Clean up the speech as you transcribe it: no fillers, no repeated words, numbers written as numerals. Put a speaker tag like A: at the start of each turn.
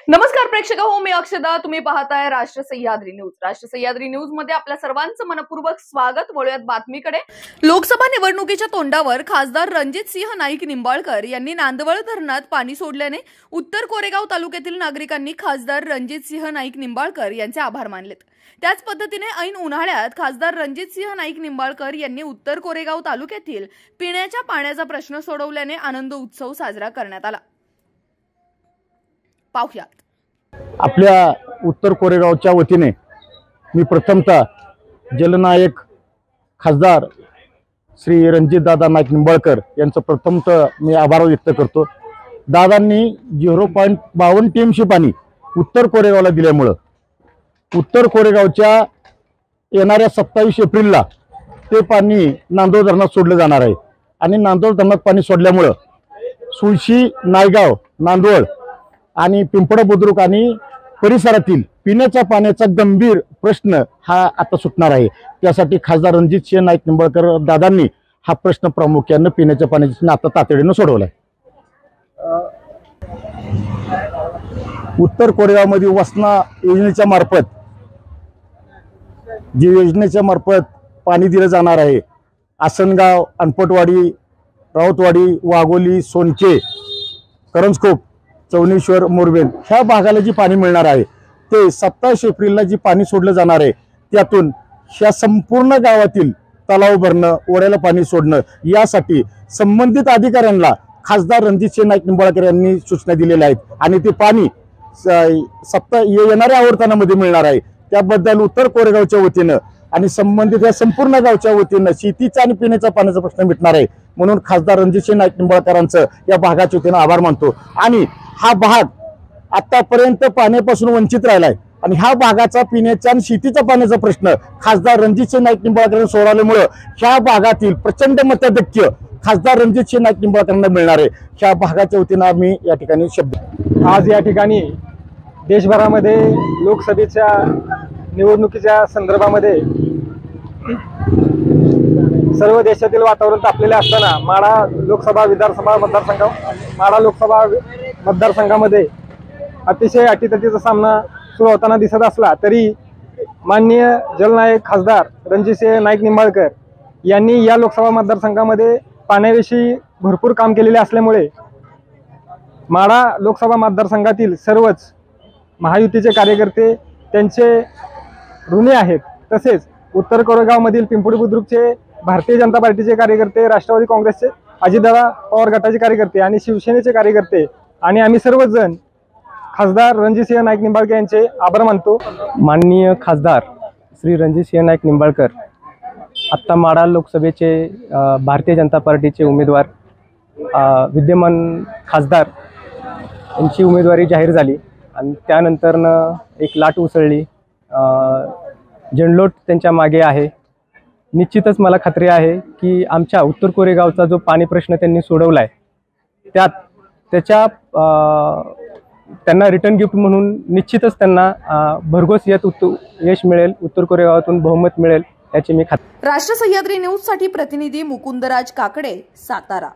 A: नमस्कार प्रेक्षक हो, मी अक्षदा. तुम्ही पाहताय राष्ट्र सह्याद्री न्यूज. राष्ट्र सह्याद्री न्यूज मध्ये आपल्या सर्वांचं मनपूर्वक स्वागत. वळूयात बातमीकडे. लोकसभा निवडणुकीच्या तोंडावर खासदार रणजितसिंह नाईक निंबाळकर यांनी नांदवळ धरणात पाणी सोडल्याने उत्तर कोरेगाव तालुक्यातील नागरिकांनी खासदार रणजितसिंह नाईक निंबाळकर यांचे आभार मानलेत. त्याच पद्धतीने ऐन उन्हाळ्यात खासदार रणजितसिंह नाईक निंबाळकर यांनी उत्तर कोरेगाव तालुक्यातील पिण्याच्या पाण्याचा प्रश्न सोडवल्याने आनंद उत्सव साजरा करण्यात आला. पाहुयात.
B: आपल्या उत्तर कोरेगावच्या वतीने मी प्रथमतः जलनायक खासदार श्री रणजितदादा नाईक निंबाळकर यांचं प्रथमतः मी आभार व्यक्त करतो. दादांनी 0.52 टीएमसी पाणी उत्तर कोरेगावला दिल्यामुळं उत्तर कोरेगावच्या येणाऱ्या 27 एप्रिलला ते पाणी नांदोळ धरणात सोडलं जाणार आहे. आणि नांदोळ धरणात पाणी सोडल्यामुळं सुळशी, नायगाव, नांदोळ आणि पिंपळ बुद्रुक आणि परिसरातील पिण्याच्या पाण्याचा गंभीर प्रश्न हा आता सुटणार आहे. त्यासाठी खासदार रणजितसिंह नाईक निंबाळकर दादांनी हा प्रश्न प्रामुख्याने पिण्याच्या पाण्याचा आता तातडीने सोडवलाय. उत्तर कोरेगावमध्ये वसना योजनेच्या मार्फत पाणी दिलं जाणार आहे. आसनगाव, अनपटवाडी, राऊतवाडी, वाघोली, सोनके, करंजखोप, चौनेश्वर, मोरबेन ह्या भागाला जी पाणी मिळणार आहे ते 27 एप्रिलला जी पाणी सोडलं जाणार आहे त्यातून ह्या संपूर्ण गावातील तलाव भरणं, ओढ्याला पाणी सोडणं यासाठी संबंधित अधिकाऱ्यांना खासदार रणजितसिंह नाईक निंबाळकर यांनी सूचना दिलेल्या आहेत. आणि ते पाणी येणाऱ्या आवर्तनामध्ये मिळणार आहे. त्याबद्दल उत्तर कोरेगावच्या वतीनं आणि संबंधित या संपूर्ण गावच्या वतीनं शेतीचा आणि पिण्याच्या पाण्याचा प्रश्न मिटणार आहे. म्हणून खासदार रणजितसिंह नाईक निंबाळकरांचं या भागाच्या वतीनं आभार मानतो. आणि हा भाग आतापर्यंत पाण्यापासून वंचित राहिलाय आणि ह्या भागाचा पिण्याच्या आणि शेतीच्या पाण्याचा प्रश्न खासदार रणजितसिंह नाईक निंबाळकर सोडवल्यामुळे ह्या भागातील प्रचंड मताधिक्य खासदार रणजितसिंह नाईक निंबाळकरांना मिळणार आहे. ह्या भागाच्या वतीनं आम्ही या ठिकाणी शब्द
C: आज या ठिकाणी देशभरामध्ये लोकसभेच्या निवडणुकीच्या संदर्भामध्ये सर्व देशातील वातावरण तापलेले असताना माढा लोकसभा मतदारसंघामध्ये अतिशय अटीतटीचा सामना सुरू होताना दिसत असला तरी माननीय जलनायक खासदार रणजितसिंह नाईक निंबाळकर यांनी या लोकसभा मतदारसंघामध्ये पाण्याविषयी भरपूर काम केलेले असल्यामुळे माढा लोकसभा मतदारसंघातील सर्वच महायुतीचे कार्यकर्ते त्यांचे ऋणी आहेत. तसेच उत्तर कोरेगावमधील पिंपळी बुद्रुकचे भारतीय जनता पार्टीचे कार्यकर्ते, राष्ट्रवादी काँग्रेसचे अजितदादा पवार गटाचे कार्यकर्ते आणि शिवसेनेचे कार्यकर्ते आणि आम्ही सर्वच जण खासदार रणजितसिंह नाईक निंबाळकर यांचे आभार मानतो.
D: माननीय खासदार श्री रणजितसिंह नाईक निंबाळकर आत्ता माढा लोकसभेचे भारतीय जनता पार्टीचे उमेदवार, विद्यमान खासदार यांची उमेदवारी जाहीर झाली आणि त्यानंतरनं एक लाट उसळली. जनलोट त्यांच्या मागे आहे. निश्चितच मला खात्री आहे की आमच्या उत्तर कोरेगावचा जो पाणी प्रश्न त्यांनी सोडवला आहे त्यांना रिटर्न गिफ्ट म्हणून निश्चितच त्यांना भरघोस यश मिळेल, उत्तर कोरेगावातून बहुमत मिळेल याची मी खात्री.
A: राष्ट्र सह्याद्री न्यूज साठी प्रतिनिधी मुकुंदराज काकडे, सातारा.